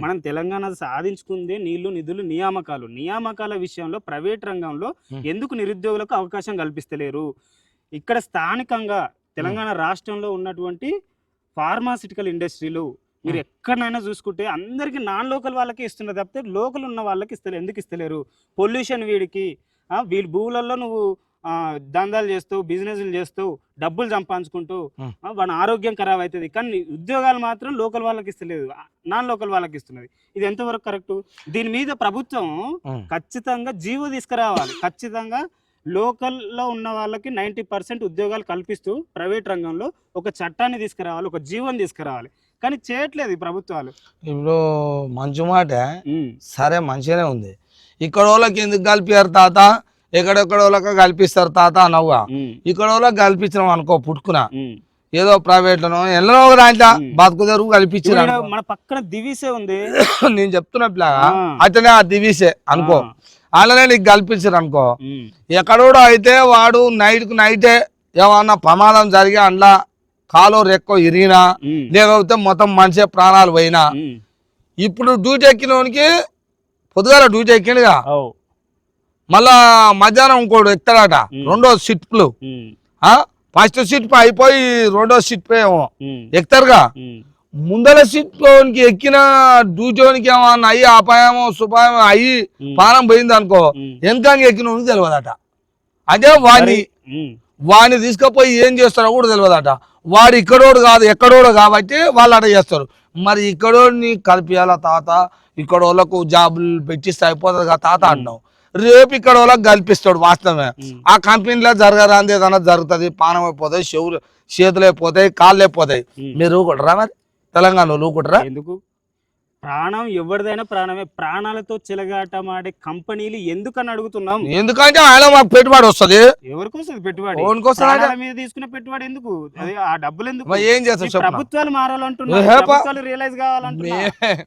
మనం తెలంగాణ సాధించుకుందే నీళ్లు నిధులు నియామకాల విషయంలో ప్రైవేట్ రంగంలో ఎందుకు నిరుద్యోగులకు అవకాశం కల్పిస్తలేరు? ఇక్కడ స్థానికంగా తెలంగాణ రాష్ట్రంలో ఉన్నటువంటి ఫార్మాసిటికల్ ఇండస్ట్రీలు మీరు ఎక్కడైనా చూసుకుంటే అందరికీ నాన్ లోకల్ వాళ్ళకి ఇస్తున్నారు తప్పితే లోకల్ ఉన్న వాళ్ళకి ఇస్తలేరు. ఎందుకు ఇస్తలేరు? పొల్యూషన్ వీడికి వీళ్ళ భూములలో నువ్వు దందాలు చేస్తావు, బిజినెస్లు చేస్తావు, డబ్బులు సంపాదించుకుంటూ మన ఆరోగ్యం ఖరాబ్ అవుతుంది. కానీ ఉద్యోగాలు మాత్రం లోకల్ వాళ్ళకి ఇస్తలేదు, నాన్ లోకల్ వాళ్ళకి ఇస్తున్నది. ఇది ఎంతవరకు కరెక్టు? దీని మీద ప్రభుత్వం ఖచ్చితంగా జీవో తీసుకురావాలి. ఖచ్చితంగా లోకల్లో ఉన్న వాళ్ళకి 90% ఉద్యోగాలు కల్పిస్తూ ప్రైవేట్ రంగంలో ఒక చట్టాన్ని తీసుకురావాలి, ఒక జీవోని తీసుకురావాలి. కానీ చేయట్లేదు ఈ ప్రభుత్వాలు. ఇప్పుడు మంచి మాట సరే, మంచిగానే ఉంది. ఇక్కడ వాళ్ళకి ఎందుకు కలిపారు తాత, ఎక్కడెక్కడ వాళ్ళకి కల్పిస్తారు తాత అనవుగా. ఇక్కడ వాళ్ళకి కల్పించినాం అనుకో, పుట్టుకున్నా ఏదో ప్రైవేట్ లోనో ఎన్నో దాంట్లో బతుకుదరు కల్పించారు. మన పక్కన దివీసే ఉంది, నేను చెప్తున్నట్లా అయితేనే ఆ దివీసే అనుకో, అలానే నీకు కల్పించారు అనుకో. ఎక్కడోడో అయితే వాడు నైటే ఏమన్నా ప్రమాదం జరిగి అందులో కాలో రెక్కో ఇరిగినా లేకపోతే మొత్తం మనిషి ప్రాణాలు పోయినా, ఇప్పుడు డ్యూటీ ఎక్కినోనికి పొద్దుగాల డ్యూటీ ఎక్కిండుగా, మళ్ళా మధ్యాహ్నం ఇంకోటి ఎక్కుతాడట. రెండో షిఫ్ట్లు, ఫస్ట్ షిఫ్ట్ అయిపోయి రెండో షిఫ్ట్ ఏమో ఎక్కుతారుగా. ముందర షిఫ్ట్లోనికి ఎక్కిన డ్యూటీలోనికి ఏమన్నా అయ్యి అపాయమో సుపాయమో అయ్యి ప్రాణం పోయింది అనుకో, వెనకంగా ఎక్కినోనికి తెలియదట. అదే వాడిని తీసుకుపోయి ఏం చేస్తారో కూడా తెలియదట. వాడు ఇక్కడోడు కాదు ఎక్కడోడు కాబట్టి వాళ్ళు అట చేస్తారు. మరి ఇక్కడోడిని కలిపియాల తాత, ఇక్కడ వాళ్ళకు జాబులు పెట్టిస్తే అయిపోతుంది కదా తాత అంటున్నావు. రేపు ఇక్కడ వాళ్ళకి కల్పిస్తాడు. వాస్తవమే, ఆ కంపెనీలో జరగరాంది ఏదన్నా జరుగుతుంది, పానం అయిపోతాయి, చేతులు అయిపోతాయి, కాళ్ళు అయిపోతాయి. మీరు ఊకుంటారా? మరి తెలంగాణ ఊకుంటారా? ఎందుకు? ప్రాణం ఎవరిదైనా ప్రాణమే. ప్రాణాలతో చెలగాటమాడే కంపెనీలు ఎందుకని అడుగుతున్నాం. ఎందుకంటే ఆయన మాకు పెట్టుబడి వస్తుంది. ఎవరికి వస్తుంది పెట్టుబడి? మీద తీసుకునే పెట్టుబడి ఎందుకు? ఆ డబ్బులు ఎందుకు? ఏం చేస్తారు? ప్రభుత్వాలు మారాలంటున్నారు, ప్రభుత్వాలు రియలైజ్ కావాలంటున్నారు.